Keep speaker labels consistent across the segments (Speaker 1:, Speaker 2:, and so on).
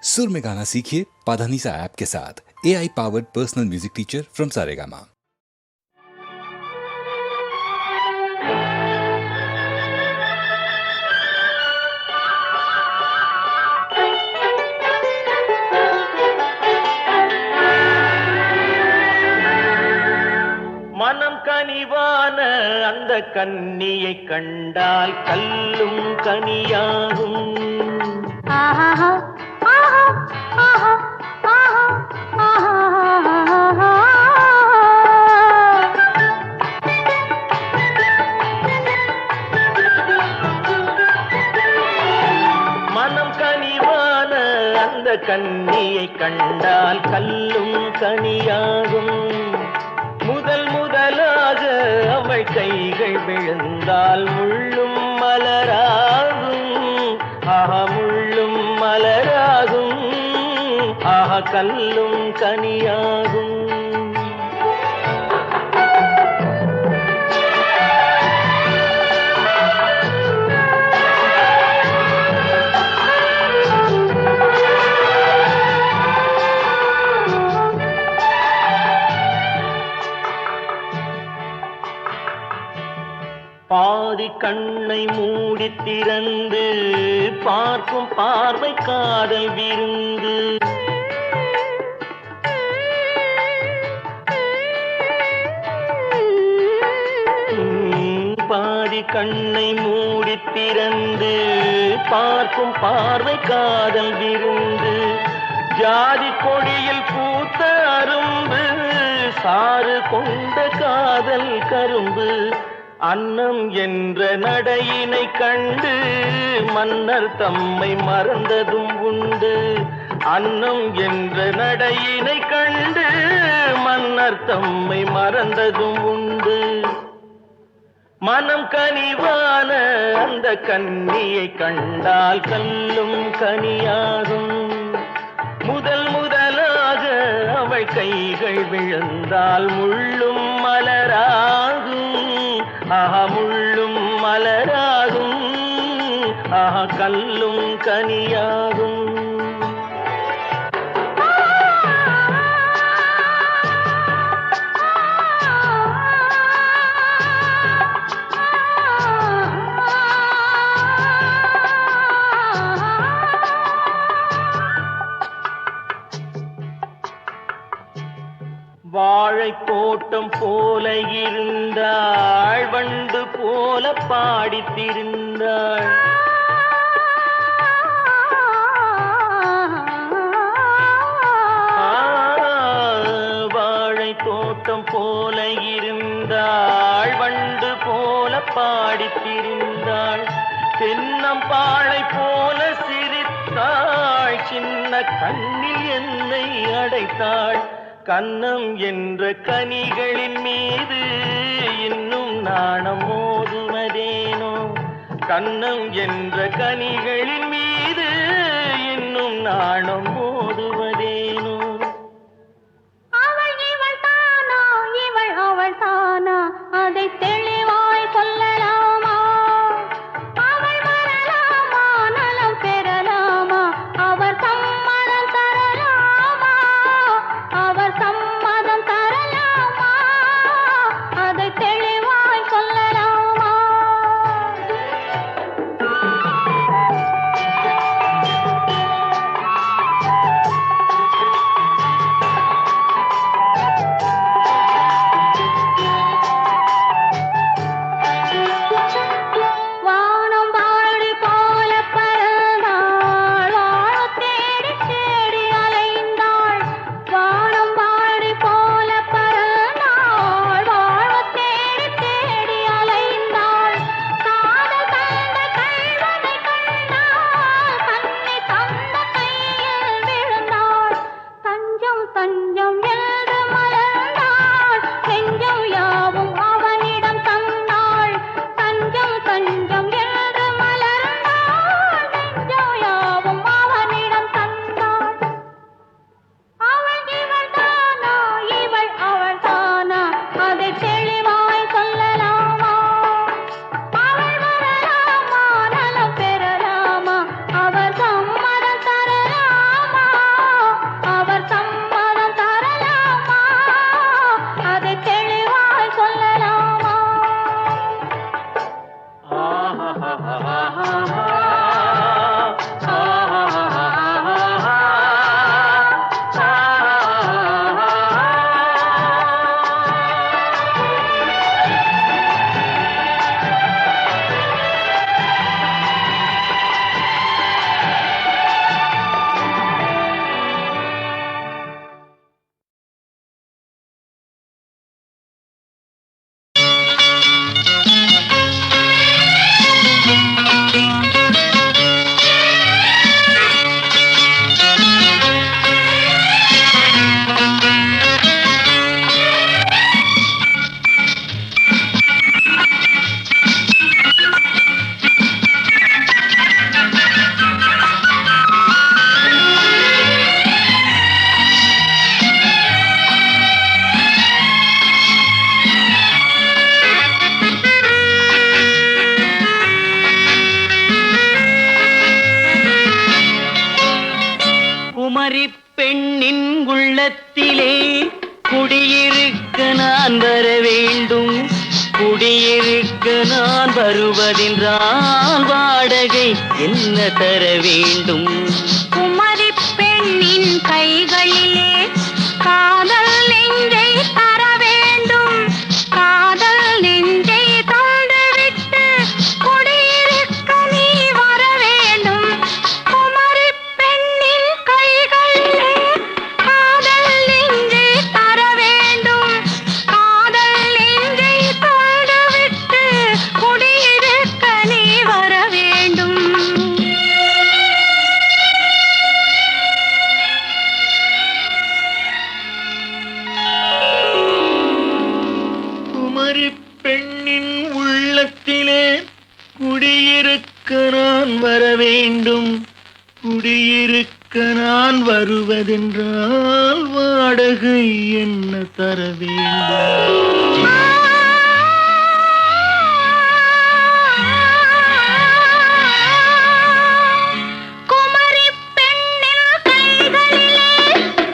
Speaker 1: सुर में गाना सीखिए पाधानीसा ऐप के साथ। AI powered personal music teacher from Saregama.
Speaker 2: மனம் கனிவான அந்த கன்னியை கண்டால் கல்லும் கனியாகும். மனம் கனிவான அந்த கன்னியை கண்டால் கல்லும் கனியாகும். முதல் முதலாக அவள் கைகள் விழுந்தால் முள்ளும் மலராகும். முள்ளும் மலராகும். கல்லும் கனியாகும். பாதி கண்ணை மூடி திறந்து பார்க்கும் பார்வை காதல் விருந்து. பாதி கண்ணை மூடி திறந்து பார்க்கும் பார்வை காதல் விருந்து. ஜாதி கொடியில் பூத்த அரும்பு சாறு கொண்ட காதல் கரும்பு. அன்னம் என்ற நடையினை கண்டு மன்னர் தம்மை மறந்ததும் உண்டு. அன்னம் என்ற நடையினை கண்டு மன்னர் தம்மை மறந்ததும் உண்டு. மனம் கனிவான அந்த கன்னியை கண்டால் கல்லும் கனியாகும். முதல் முதலாக அவள் கைகள் விழுந்தால் முள்ளும் மலராகும். முள்ளும் மலராகும். கல்லும் கனியாகும். வாழை தோட்டம் போல இருந்தாள், வண்டு போல பாடித்திருந்தாள். வாழை தோட்டம் போல இருந்தாள், வண்டு போல பாடித்திருந்தாள். தென்னம்பாளை போல சிரித்தாள், சின்ன கண்ணில் என்னை அடைத்தாள். கன்னம் என்ற கனிகளின் மீது இன்னும் நாணம் மோதுவதேனோ. கன்னம் என்ற கனிகளின் மீது இன்னும் நாணம் மோதுவதேனோ.
Speaker 3: அவள் இவள் தானா, இவள் அவள் தானா, அதை தெளிவாய் சொல்லலாமா? அவள் வரலாமா, நலம் பெறலாமா? அவர் சம்மதம் தரலாமா? அவர் சம்மதம் தரலாமா? அதை தெளிவாய் சொல்லலாமா?
Speaker 2: குமரி பெண்ணின் உள்ளத்திலே குடியிருக்க நான் வர வேண்டும். குடியிருக்க நான் வருவதென்றால் வாடகை என்ன தர வேண்டும்?
Speaker 3: குமரி பெண்ணின் கைகளிலே காதல் நெஞ்சை தர வேண்டும். காதல் நெஞ்சை தந்துவிட்டு குடியிருக்க நீ வர வேண்டும். குமரி பெண்ணின் கைகளிலே காதல் நெஞ்சை தர வேண்டும். காதல் நெஞ்சை தந்துவிட்டு குடியிருக்க நீ வர வேண்டும்.
Speaker 2: குமரி பெண்ணின் உள்ளத்திலே குடியிருக்க நான் வர வேண்டும். குடியிருக்க நான் வருவதென்றால் வாடகை என்ன தர வேண்டும்?
Speaker 3: குமரி பெண்ணின் கைகளிலே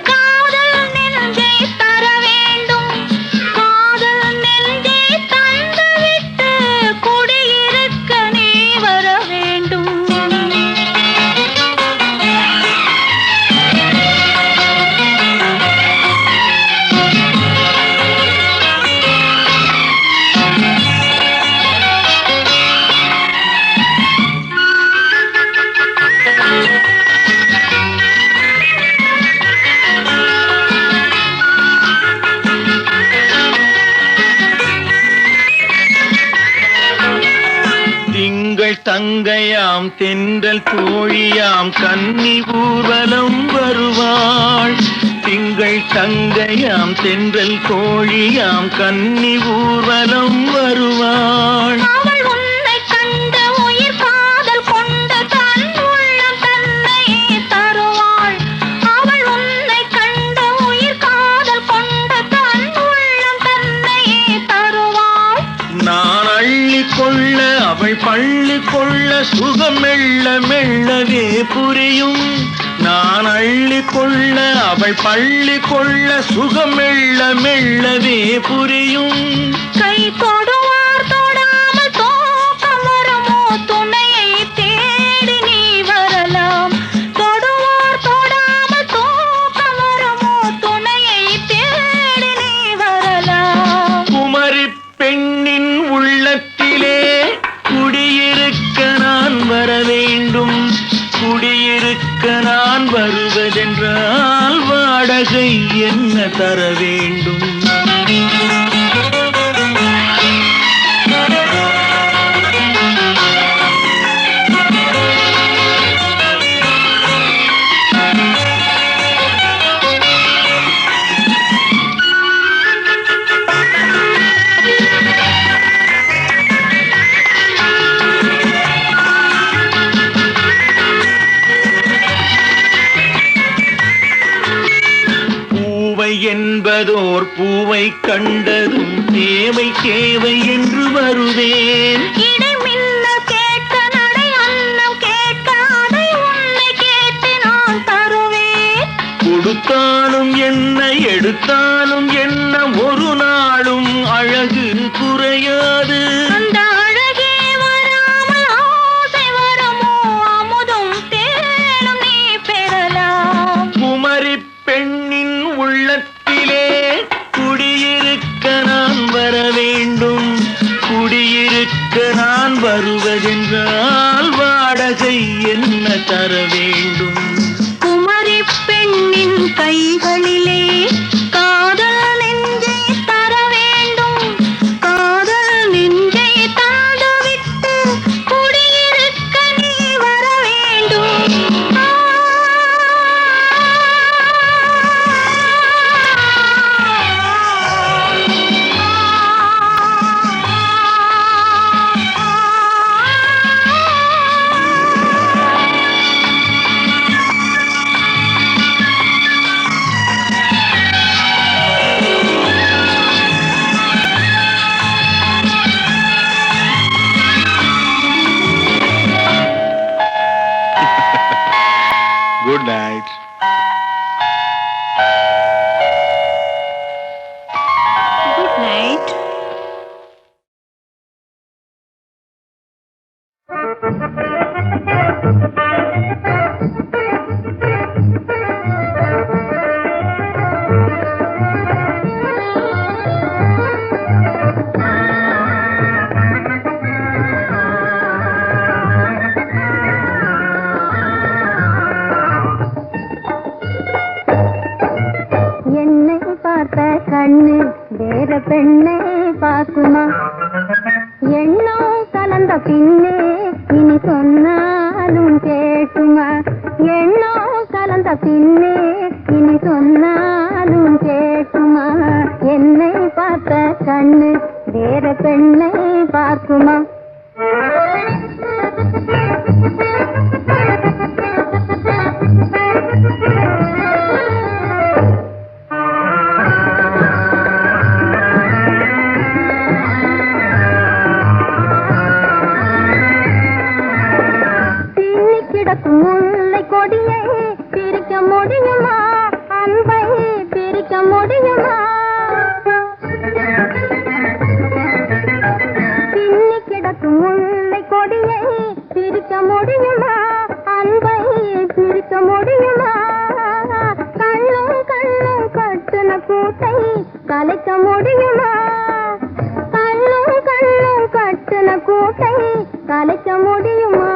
Speaker 3: காதல் நெஞ்சை தர வேண்டும். காதல் நெஞ்சை தந்துவிட்டு குடியிருக்க நீ வர வேண்டும்.
Speaker 2: திங்கள் தங்கையாம் தென்றல் தோழியாம் கன்னி ஊர்வலம் வருவாள். திங்கள் தங்கையாம் தென்றல் தோழியாம் கன்னி ஊர்வலம் வருவாள்.
Speaker 3: அவள் உன்னை கண்டு உயிர் காதல் கொண்டு தன் உள்ளம் தன்னையே தருவாள். அவள் உன்னை கண்டு உயிர் காதல் கொண்டு தன் உள்ளம் தன்னையே தருவாள்.
Speaker 2: நான் அள்ளி கொள்ள அவள் பள்ளி கொள்ள சுகம் மெல்ல மெல்லவே புரியும். நான் அள்ளி கொள்ள அவள் பள்ளி கொள்ள சுகம் மெல்ல மெல்லவே புரியும்.
Speaker 3: கை தொடுவார் தொடாமல் தூக்கம் வருமோ? துணையை தேடி நீ வரலாம். தொடுவார் தொடாமல் தூக்கம் வருமோ? துணையை தேடி நீ வரலாம்.
Speaker 2: குமரி பெண்ணின் உள்ளத்திலே குடியிருக்க நான் வர வேண்டும். குடியிருக்க நான் வருவதென்றால் வாடகை என்ன தர வேண்டும்? என்பதோர் பூவை கண்டதும் தேவை தேவை என்று வருவேன்.
Speaker 3: இடை மின்னல் கேட்க நடை அன்னம் கேட்க அதை உன்னை கேட்டு நான் தருவேன்.
Speaker 2: கொடுத்தாலும் என்ன எடுத்தாலும் என்ன ஒரு நாளும் அழகு குறையாது.
Speaker 3: அந்த அழகே வராமல் ஆசை வருமோ? அமுதும் தேனும் நீ பெறலாம்.
Speaker 2: குமரி பெண்ணின் உள்ளத்திலே குடியிருக்க நான் வர வேண்டும். குடியிருக்க நான் வருவதென்றால் வாடகை என்ன தர வேண்டும்?
Speaker 3: குமரி பெண்ணின் கைகளிலே காதல் நெஞ்சை தர வேண்டும். காதல் நெஞ்சை தந்துவிட்டு குடியிருக்க நீ வர வேண்டும்.
Speaker 2: Good night.
Speaker 3: பெண்ணை பார்க்குமா எண்ணம் கலந்த பின்னே இனி சொன்னாலும் கேட்குமா எண்ணம் கலந்த பின்னே இனி சொன்னாலும் கேட்குமா என்னை பார்த்த கண்ணு வேற பெண்ணை பார்க்குமா முல்லை கொடியை பிரிக்க முடியுமா அன்பை பிரிக்க முடியுமா பின்னி கிடக்கும் முல்லை கொடியை பிரிக்க முடியுமா அன்பை பிரிக்க முடியுமா கண்ணும் கண்ணும் கட்டுன கூட்டை கலைக்க முடியுமா கண்ணும் கண்ணும் கட்டுன கூட்டை கலைக்க முடியுமா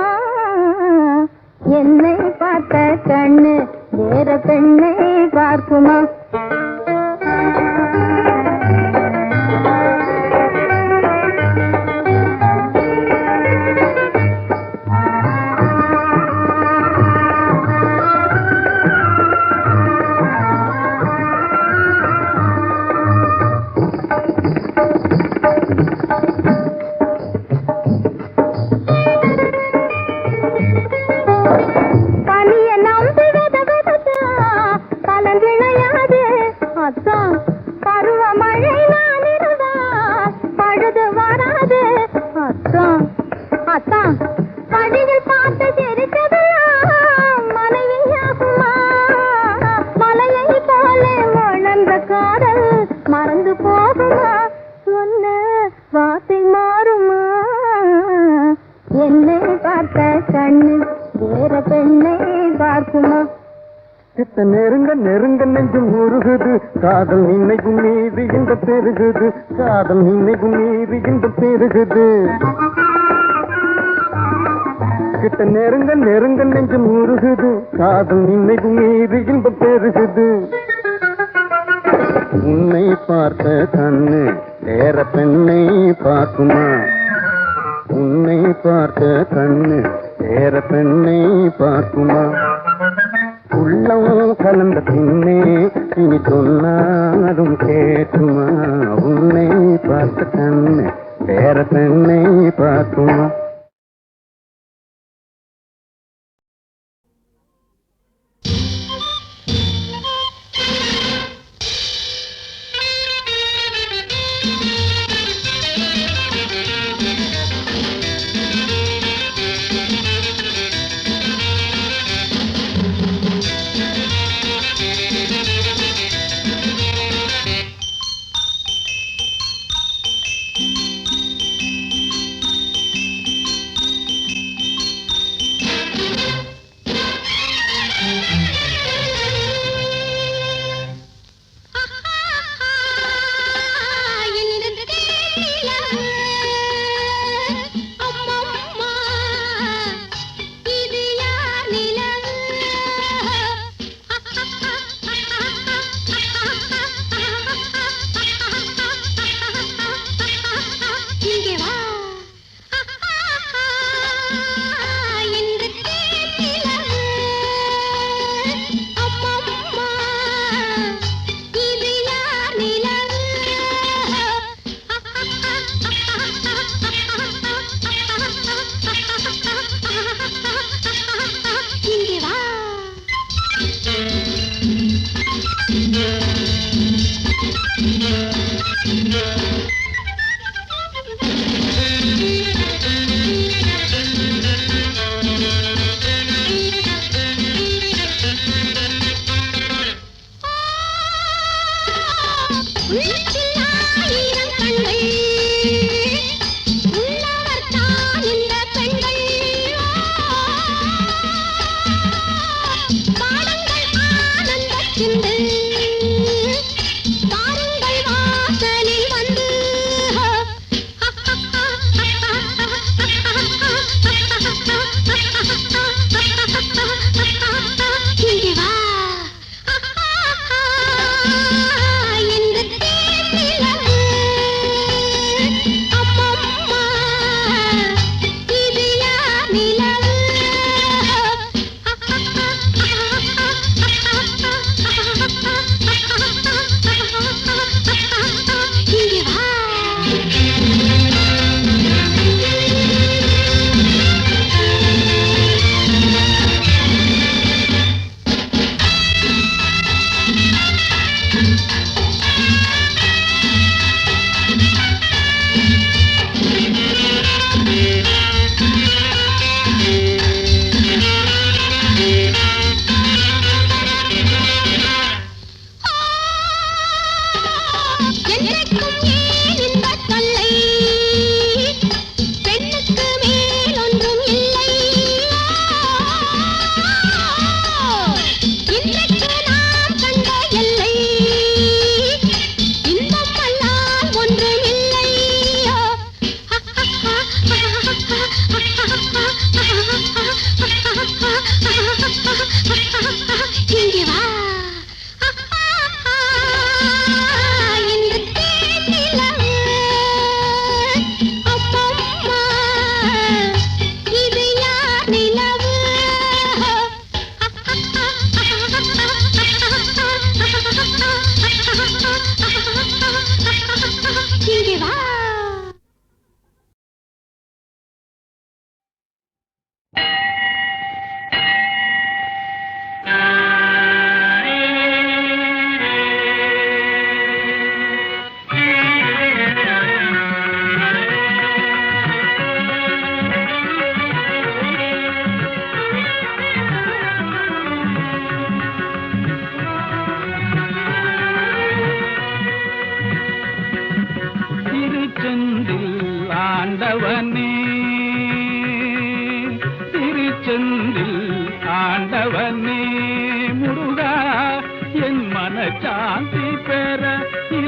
Speaker 3: என்னை பார்த்த கண்ணு வேற பெண்ணை பார்க்குமா மறந்து போகுமா சொன்ன வார்த்தை மாறுமா என்னை பார்த்த கண்ணு வேற பெண்ணை பார்க்குமா
Speaker 4: கிட்ட நெருங்க நெருங்க நெஞ்சு முருகுது காதல் நினைக்கும் மீது இந்த பெருகுது காதல் நினைக்கும் மீது இந்த பெருகுது கிட்ட நெருங்க நெருங்க நெஞ்சு முருகுது காதல் நினைக்கும் மீது இந்த பெருகுது உன்னை பார்த்த கண்ணு வேற பெண்ணை பார்க்குமா உன்னை பார்த்த கண்ணு வேற பெண்ணை பார்க்குமா உள்ளம் கலந்த பின்னே இனி சொன்னாலும் கேட்குமா உன்னை பார்த்த கண்ணு வேற பெண்ணை பார்க்குமா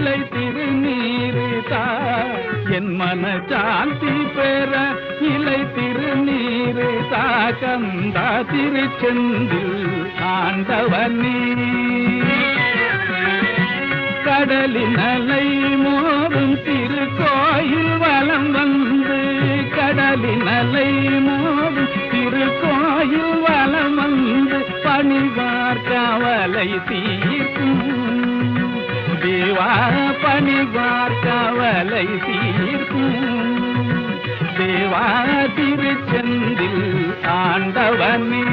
Speaker 5: இலை திருநீரு தா என் மன சாந்தி பெற இலை திருநீரு தா கந்தா திருச்செந்தில் ஆண்டவனே கடலின் அலை மோதும் திருக்கோயில் வலம் வந்து கடலின் அலை மோதும் திருக்கோயில் வலம் வந்து பணிவார் கவலை தீர்க்கும் தேவா பணிவார் கவலை தீர்க்கும் தேவா திருச்செந்தில் ஆண்டவனே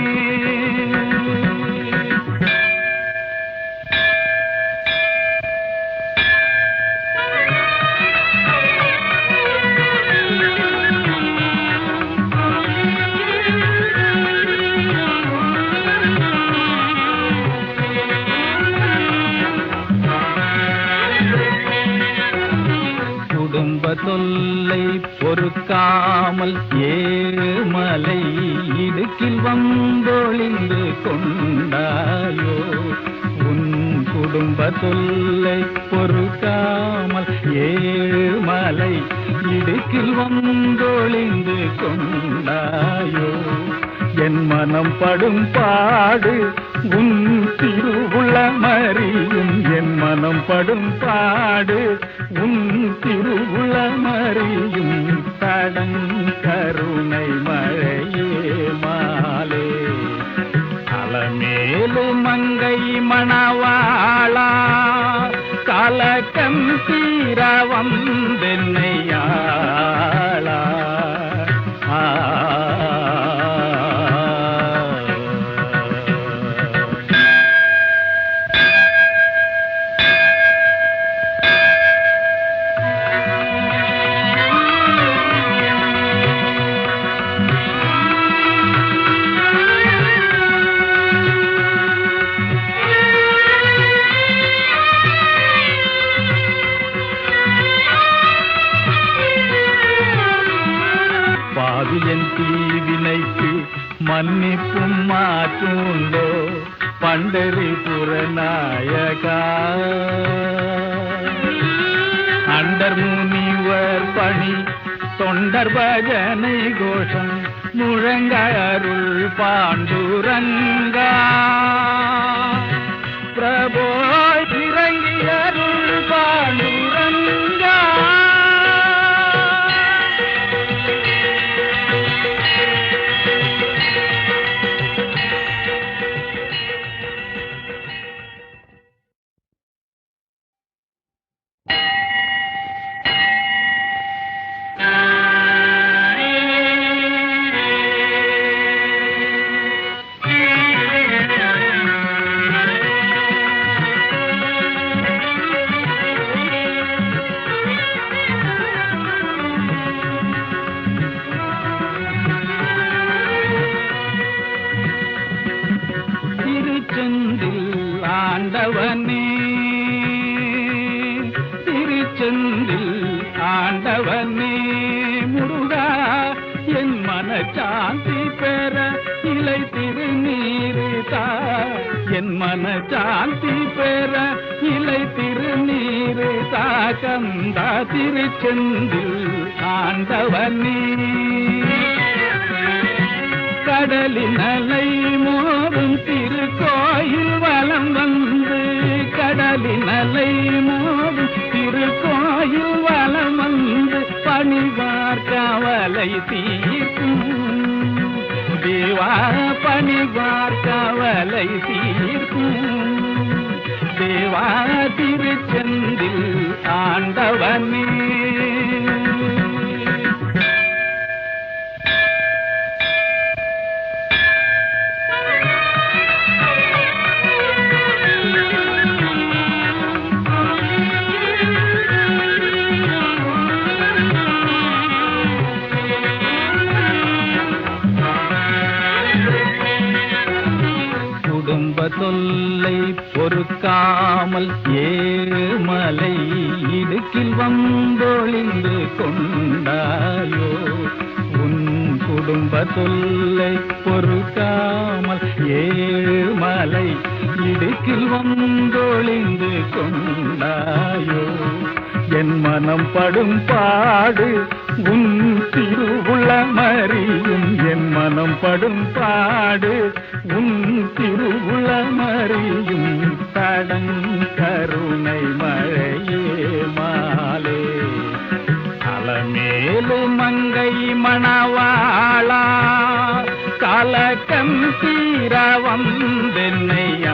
Speaker 5: தொல்லை பொறுக்காமல் ஏமலை இடுக்கில் வந்தொழிந்து கொண்டாயோ உன் குடும்ப தொல்லை பொறுக்காமல் ஏமலை இடுக்கில் வந்தொழிந்து கொண்டாயோ என் மனம் படும் பாடு உன் திருவுளமறியும் என் மனம் படும் பாடு உன் திருவுளமறியும் கடங்கருணை மழையே மாலே அலமேலு மங்கை மணவாளா கலக்கம் தீர வந்தென்னையாளா என் தீவினைக்கு மன்னிப்பும் மாற்றுண்டோ பண்டரிபுர நாயகா அண்டர் முனிவர் பணி தொண்டர் பஜனை கோஷம் முழங்க அருள் பாண்டுரங்கா பிரபோ இறங்கி அருள் பாண்டுரங்கா திருச்செந்தில் ஆண்டவனே திருச்செந்தில் ஆண்டவனே முருகா என் மனசாந்தி பெற இலை திருநீரு தா என் மனசாந்தி பெற இலை திருநீரு தா கந்தா திருச்செந்தில் ஆண்டவனே கடலின் அலை மோதும் திருக்கோயில் வலம் வந்து கடலின் அலை மோதும் திருக்கோயில் வலம் வந்து பணிவார் கவலை தீர்க்கும் தேவா பணிவார் கவலை தீர்க்கும் தேவா திருச்செந்தில் ஆண்டவனே தொல்லை பொறுக்காமல் ஏமலை இடுக்கில் வந்தொழிந்து கொண்டாயோ உன் குடும்ப தொல்லை பொறுக்காமல் ஏமலை இடுக்கில் வந்தொழிந்து கொண்டாயோ என் மனம் படும் பாடு உன் திருவுளமறியும் என் மனம் படும் பாடு உன் திருவுளமறியும் தடங்கருணை மழையே மாலே அலமேலு மங்கை மணவாளா கலக்கம் தீர வந்தென்னையாளா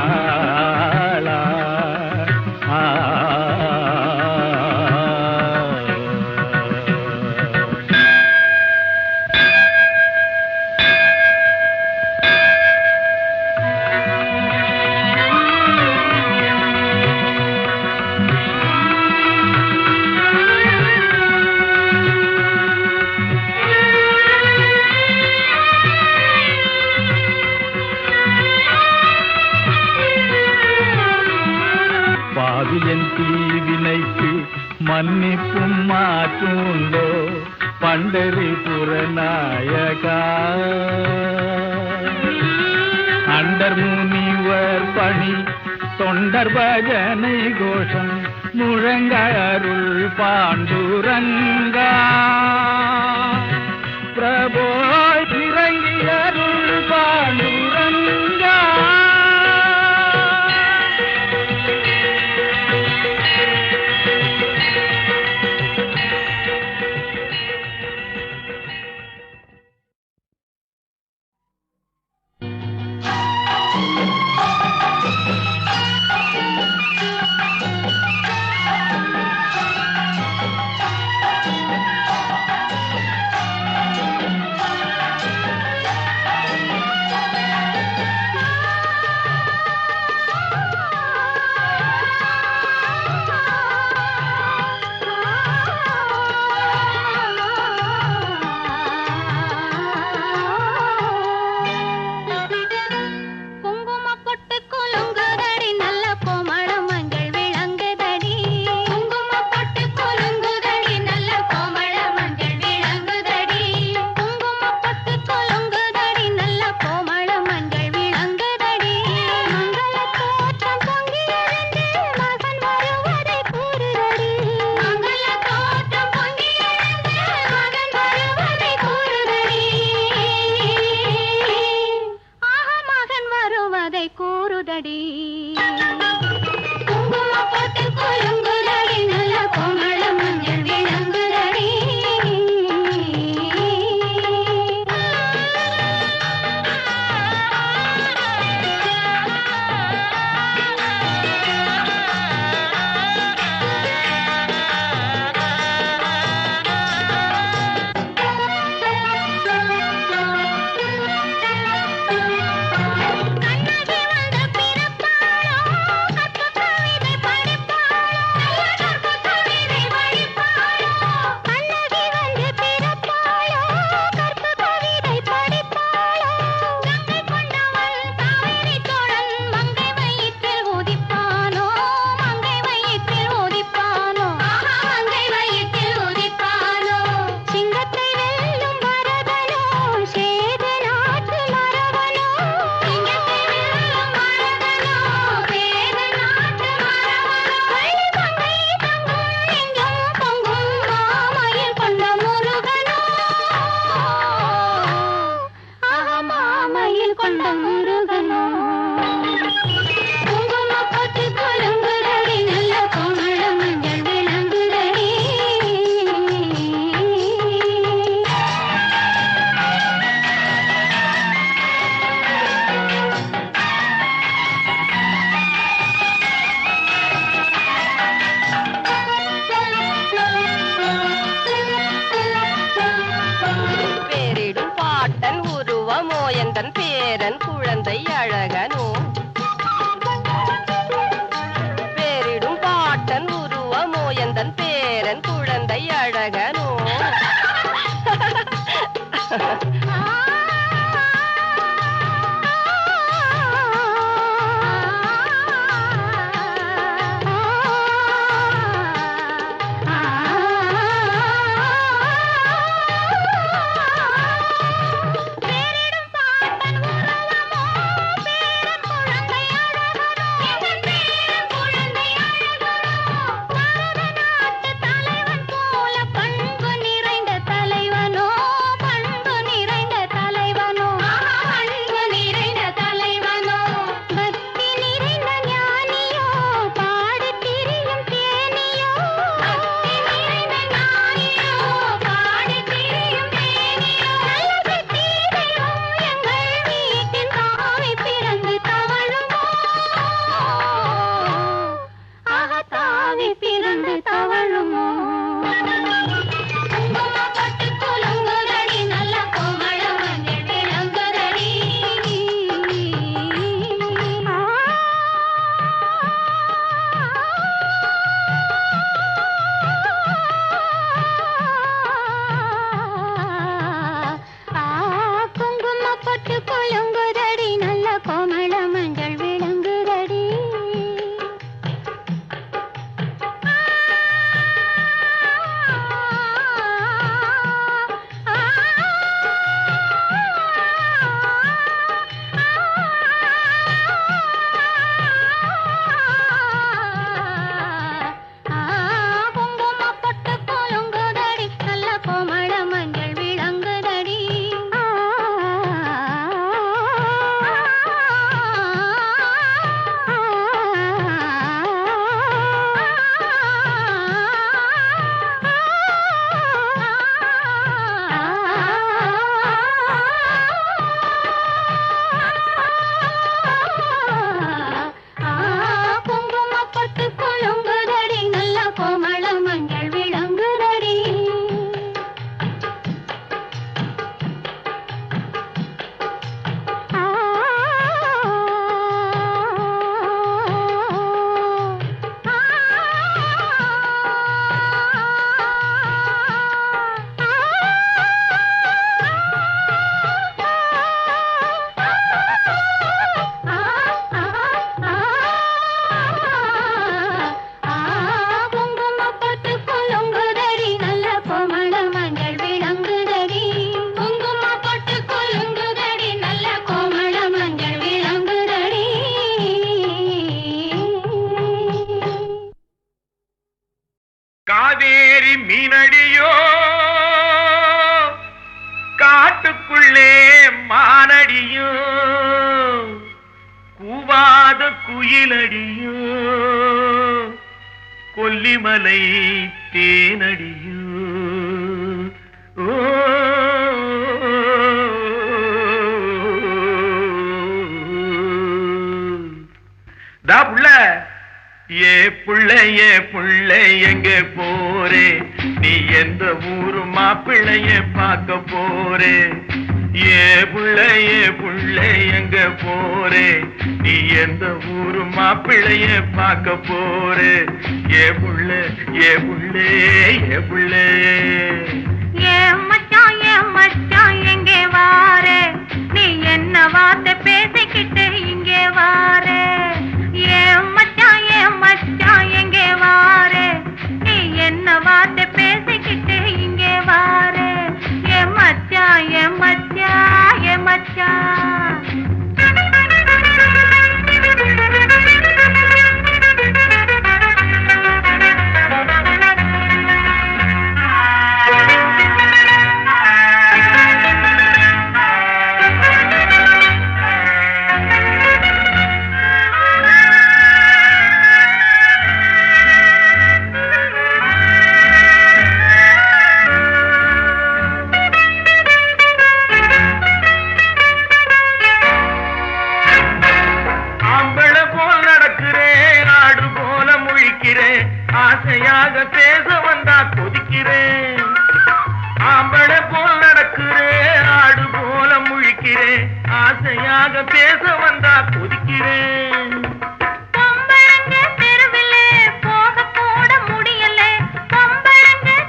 Speaker 5: பாவியன் தீவினைக்கு மன்னிப்பும் மாற்றுண்டோ பண்டரிபுர நாயகா அண்டர் முனிவர் பணி தொண்டர் பஜனை கோஷம் முழங்க அருள் பாண்டுரங்கா பிரபோ இறங்கி அருள் பாண்டுரங்கா
Speaker 2: குயிலடியோ கொல்லிமலை தேனடியோ ஓ தா புள்ள ஏ புள்ள எங்க போரே நீ எந்த ஊரு மாப்பிள்ளைய பார்க்க போரே ஏ புள்ள எங்க போரே நீ எந்த ஊரு மாப்பிள்ளைய பார்க்க போரே ஏ புள்ள ஏ புள்ள
Speaker 3: ஏ மச்சான் எங்கே வாரே நீ என்ன வார்த்தை பேசிக்கிட்டு இங்கே வாரே ஏ மச்சான் எங்கே வாரே நீ என்ன வார்த்தை பேசிக்கிட்டு இங்கே வாரே ஏ மச்சான்
Speaker 2: ஆசையாக பேச வந்தா கொதிக்கிறேன் ஆம்பளை போல் நடக்கிறேன் ஆடு போல முழிக்கிறேன் ஆசையாக பேச வந்தா கொதிக்கிறேன்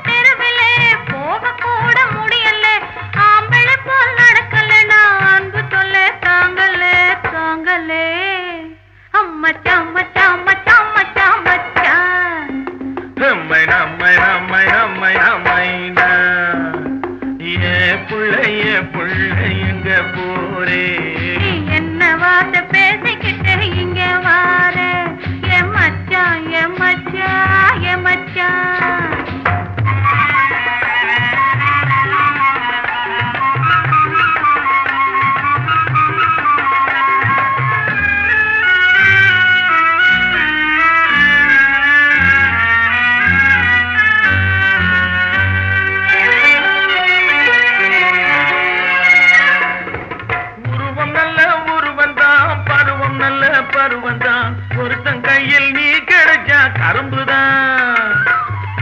Speaker 3: தெருவிலே போக கூட முடியல ஆம்பளை போல் நடக்கல நான் அன்பு சொல்ல தாங்கலே அம்மச்சான்
Speaker 2: புள்ள எங்க போரே
Speaker 3: என்ன வார்த்தை பேசிக்கிட்டு இங்க வார ஏ மச்சான்
Speaker 2: பருவந்தான் ஒருத்தன் கையில் நீ கிடைச்சா கரும்புதான்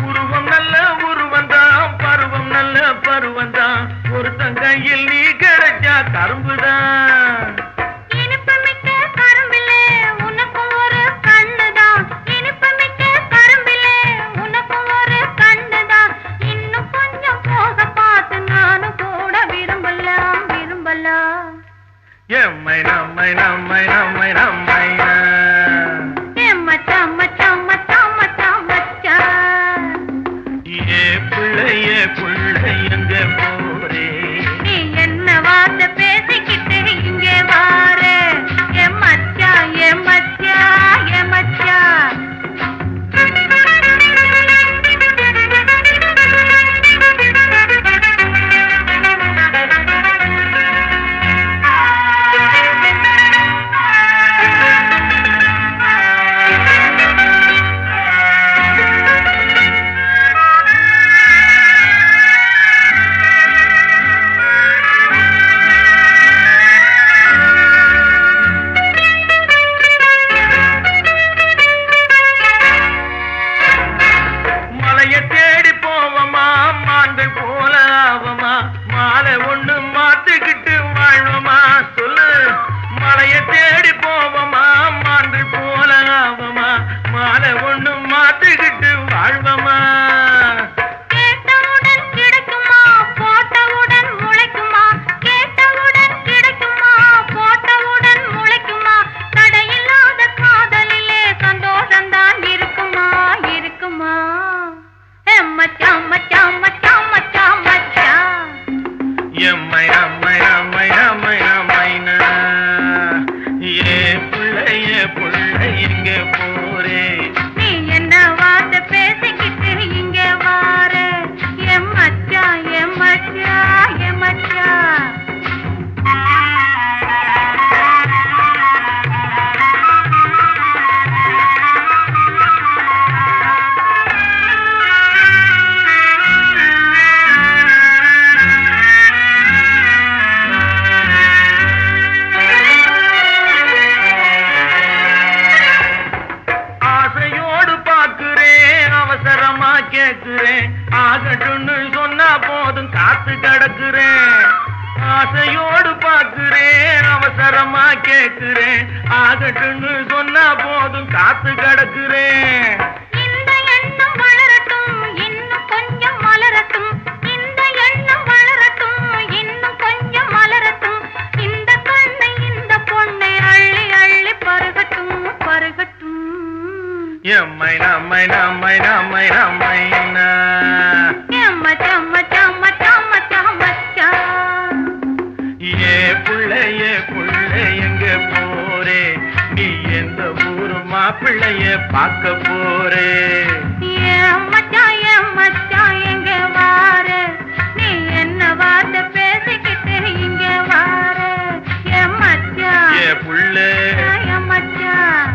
Speaker 2: உருவம் நல்ல உருவந்தான் பருவம் நல்ல பருவந்தான் ஒருத்தன் கையில் நீ கிடைச்சா கரும்புதான்
Speaker 3: இனிப்புமிக்க கரும்பிலே உனக்கும் ஒரு கண்ணுதான் இனிப்புமிக்க கரும்பிலே உனக்கும் ஒரு கண்ணுதான் இன்னும் கொஞ்சம் போக பார்த்து நானும் கூட விரும்பலாம்
Speaker 2: எம்மை
Speaker 3: மச்சான்
Speaker 2: கேக்குறேன் ஆகட்டும்னு சொன்னா போதும் காத்து கிடக்குறேன் ஆசையோடு பாக்குறேன் அவசரமா கேக்குறேன் ஆகட்டும்னு சொன்னா போதும் காத்து கிடக்குறேன்
Speaker 3: இந்த எண்ணம் வளரட்டும் இன்னும் கொஞ்சம் மலரட்டும் இந்த எண்ணம் வளரட்டும் இன்னும் கொஞ்சம் மலரட்டும் இந்த கண்ணை இந்த பொண்ணை அள்ளி அள்ளி பருகட்டும் பருகட்டும்
Speaker 2: எம்மைனா மைனா மைனா மைனா மைனா
Speaker 3: மச்சான் மச்சான் மச்சான் மச்சான் மச்சான்
Speaker 2: ஏ புள்ள எங்க போறே நீ எந்த ஊரு மாப்பிள்ளைய பார்க்க போறே
Speaker 3: ஏன் மச்சான் எங்க வாரு நீ என்ன வார்த்தை பேசிக்கிட்டு இங்க வாரு என் மச்சான்
Speaker 2: ஏ புள்ள
Speaker 3: என் மச்சான்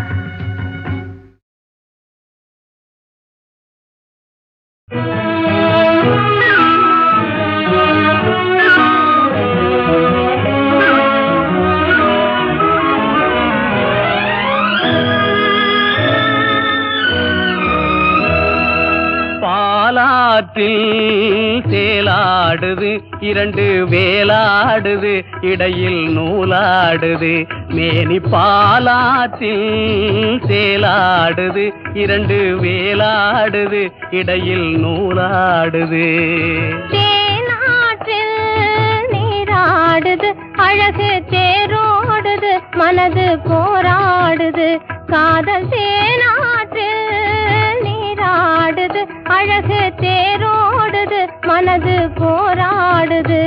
Speaker 5: பாலாற்றில் சேலாடுது இரண்டு வேலாடுது இடையில் நூலாடுது மேனி பாலாற்றில் சேலாடுது இரண்டு வேலாடுது இடையில் நூலாடுது
Speaker 3: தேனாற்றில் நீராடுது அழகு தேரோடுது மனது போராடுது காதல் தேனாற்றில் நீராடுது அழகு தேரோடுது மனது போராடுது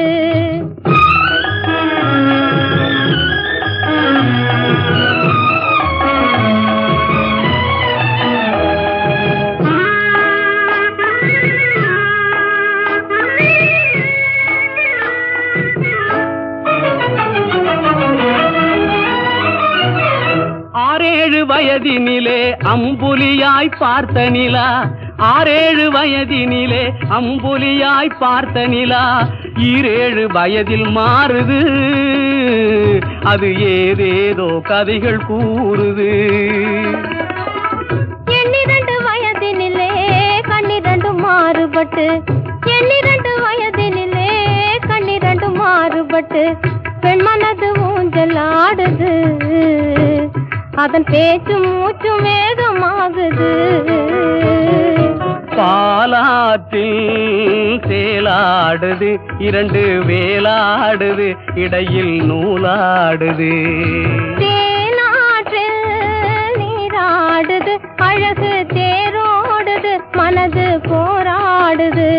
Speaker 5: ஆறேழு வயதினிலே அம்புலியாய் பார்த்த நிலா ஆறேழு வயதினிலே அம்புலியாய் பார்த்த நிலா ஈரேழு வயதில் மாறுது அது ஏதேதோ கதைகள் கூறுது
Speaker 3: 12 வயதினிலே கண்ணிரண்டு மாறுபட்டு 12 வயதினிலே கண்ணிரண்டு மாறுபட்டு பெண் மனது ஊஞ்சல் ஆடுது அதன் பேச்சு மூச்சு வேகமாகுது
Speaker 5: பாலாற்றில் சேலாடுது இரண்டு வேலாடுது இடையில் நூலாடுது
Speaker 3: தேனாற்றில் நீராடுது அழகு தேரோடுது மனது போராடுது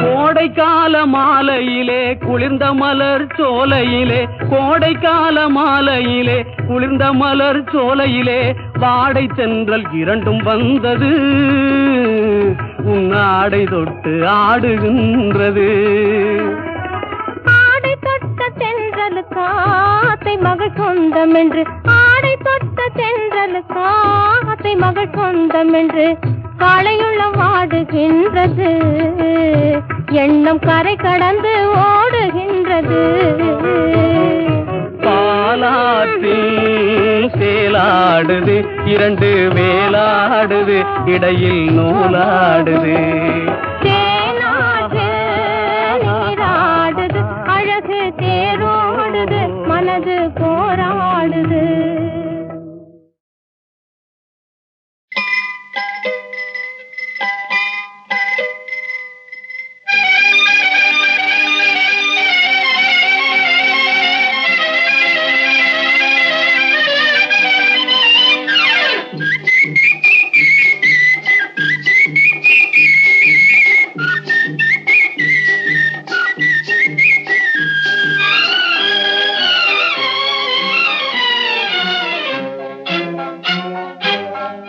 Speaker 5: கோடைக்கால மாலையிலே குளிர்ந்த மலர் சோலையிலே கோடைக்கால மாலையிலே குளிர்ந்த மலர் சோலையிலே வாடை தென்றல் இரண்டும் வந்தது உன்னாடை தொட்டு ஆடுகின்றது
Speaker 3: ஆடை தொட்ட தென்றலுக்கு ஆசை மகள் சொந்தம் என்று ஆடை தொட்ட தென்றலுக்கு ஆசை மகள் சொந்தம் என்று காளையுள்ள வாடுகின்றது எண்ணம் கரை கடந்து ஓடுகின்றது
Speaker 5: பாலாற்றில் சேலாடுது இரண்டு வேலாடுது இடையில் நூலாடுது
Speaker 3: தேனாற்றில் நீராடுது அழகு தேரோடுது மனது போராடுது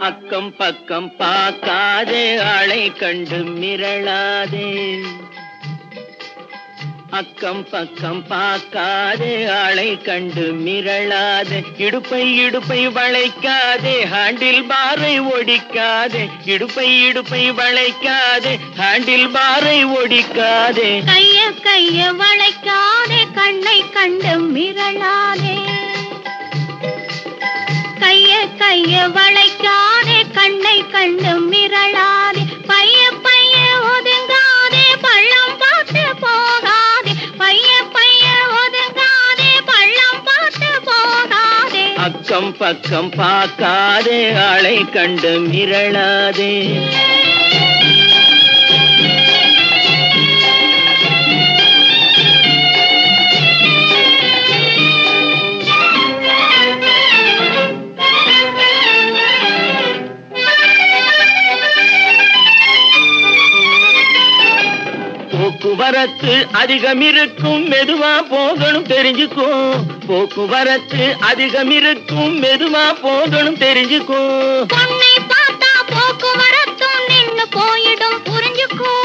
Speaker 6: அக்கம் பக்கம் பார்க்காதே ஆளை கண்டு மிரளாதே அக்கம் பக்கம் பார்க்காதே ஆளை கண்டு மிரளாதே இடுப்பை இடுப்பை வளைக்காதே ஹேண்டில் பாரை ஒடிக்காதே இடுப்பை வளைக்காதே ஹேண்டில் பாரை ஒடிக்காதே
Speaker 3: கைய வளைக்காதே கண்ணை கண்டு மிரளாதே கைய வளைக்காதே கண்ணை கண்டு மிரளாதே பைய ஒதுங்காதே பள்ளம் பார்த்து போகாதே பைய ஒதுங்காதே பள்ளம் பார்த்து போகாதே
Speaker 6: அக்கம் பக்கம் பார்க்காதே ஆளை கண்டு மிரளாதே போக்குவரத்து அதிகம் இருக்கும் மெதுவா போகணும் தெரிஞ்சுக்கோ போக்குவரத்து அதிகம் இருக்கும் மெதுவா போகணும் தெரிஞ்சுக்கோ
Speaker 3: பொண்ணை பார்த்தா போக்குவரத்தும் நின்னு போயிடும் புரிஞ்சுக்கோ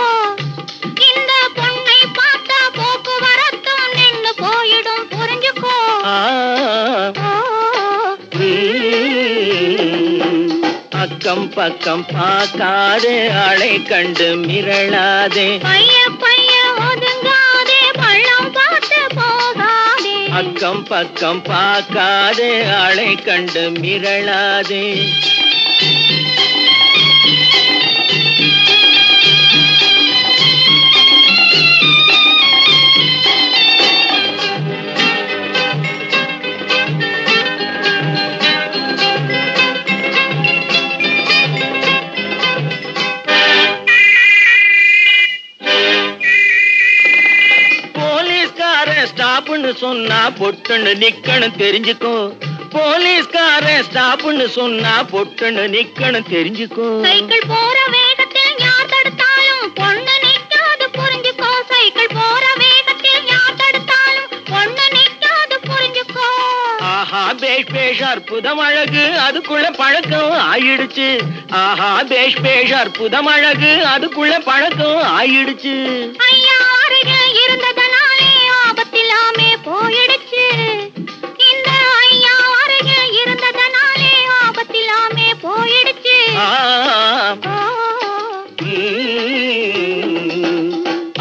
Speaker 3: இந்த பொண்ணை பார்த்தா போக்குவரத்தும் நின்னு போயிடும் புரிஞ்சுக்கோ
Speaker 6: அக்கம் பக்கம் பார்க்காதே ஆளை கண்டு மிரளாதே
Speaker 3: பைய ஒதுங்காதே பள்ளம் பார்த்து போகாதே
Speaker 6: அக்கம் பக்கம் பார்க்காதே ஆளை கண்டு மிரளாதே ஸ்டாப்னு சொன்னா பொட்டுன்னு நிக்கணும் தெரிஞ்சுக்கோ போலீஸ்காரன் ஸ்டாப்னு சொன்னா பொட்டுன்னு நிக்கணும் தெரிஞ்சுக்கோ
Speaker 3: சைக்கிள் போற வேகத்தில் யார் தடுத்தாலும் பொண்ணு நிக்காது புரிஞ்சுக்கோ சைக்கிள் போற வேகத்தில் யார் தடுத்தாலும் பொண்ணு நிக்காது புரிஞ்சுக்கோ
Speaker 6: ஆஹா பேஷ் அற்புதம் அழகு அதுக்குள்ள பழக்கம் ஆயிடுச்சு ஆஹா பேஷ் அற்புதம் அழகு அதுக்குள்ள பழக்கம் ஆயிடுச்சு
Speaker 3: ஐயா அருகே இருந்ததனாலே ஆபத்தில்லாமே போயிடுச்சு இந்த ஐயா அருகே இருந்ததனாலே ஆபத்தில்லாமே போயிடுச்சு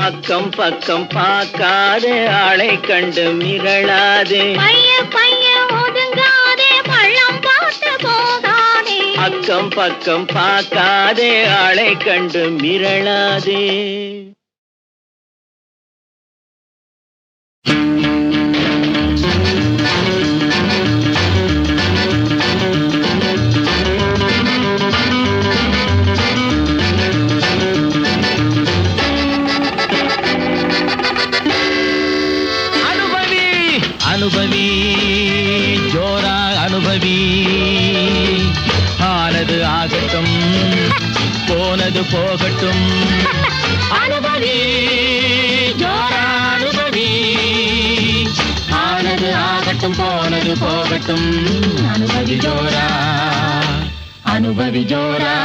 Speaker 6: அக்கம் பக்கம் பார்க்காதே ஆளை கண்டு மிரளாதே
Speaker 3: பைய ஒதுங்காதே பள்ளம் பார்த்து போகாதே
Speaker 6: அக்கம் பக்கம் பார்க்காதே ஆளை கண்டு மிரளாதே
Speaker 5: அனுபவி ஜோரா அனுபவி ஆனது ஆகட்டும் போனது போகட்டும் அனுபவி ஜோரா அனுபவி ஆனது ஆகட்டும் போனது போகட்டும் அனுபவி ஜோரா அனுபவி ஜோரா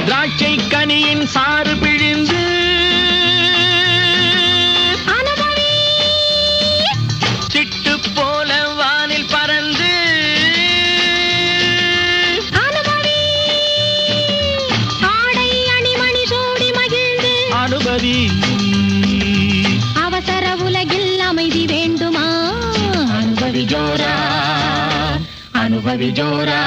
Speaker 5: திராட்சை கனியின் சாறு பிழிந்து சிட்டு போல வானில் பறந்து
Speaker 3: ஆடை அணிமணி சூடி மகிழ்ந்து
Speaker 5: அனுபவி
Speaker 3: அவசர உலகில் அமைதி வேண்டுமா
Speaker 5: அனுபவி ஜோரா அனுபவி ஜோரா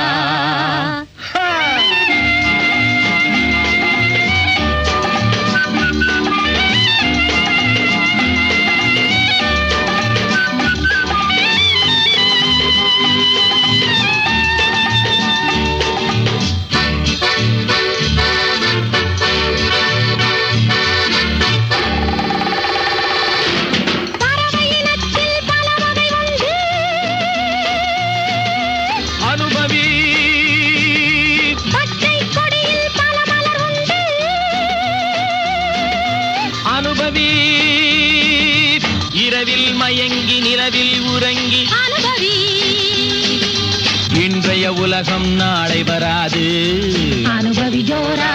Speaker 5: அனுபவி இரவில் மயங்கி நிலவில் உறங்கி
Speaker 3: அனுபவி
Speaker 5: உலகம் நாளை வராது.
Speaker 3: அனுபவி ஜோரா,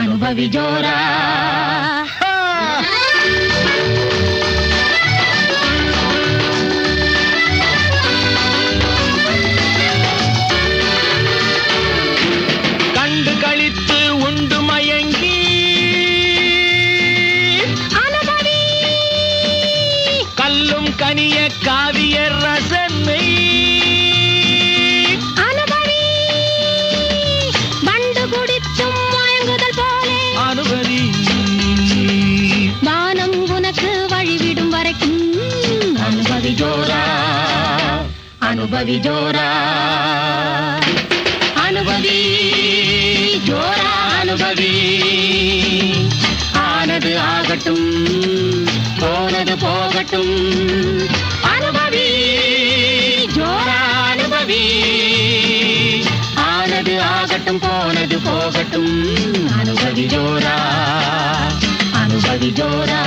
Speaker 3: அனுபவி ஜோரா.
Speaker 5: கண்டு கழித்து உண்டு மயங்கி
Speaker 3: அனுபவி
Speaker 5: கல்லும் கனிய காவிய ரசனை.
Speaker 3: அனுபவி வண்டு குடித்தும் மயங்குதல் போலே.
Speaker 5: அனுபவி
Speaker 3: வானம் உனக்கு வழிவிடும் வரைக்கும். அனுபவி ஜோரா, அனுபவி ஜோரா. அனுபவி ஜோரா, அனுபவி. ஆனது ஆகட்டும், போனது போகட்டும். அனுபவி ஜோரா, அனுபவி. ஆனது ஆகட்டும், போனது போகட்டும். அனுபவி ஜோரா, அனுபவி ஜோரா.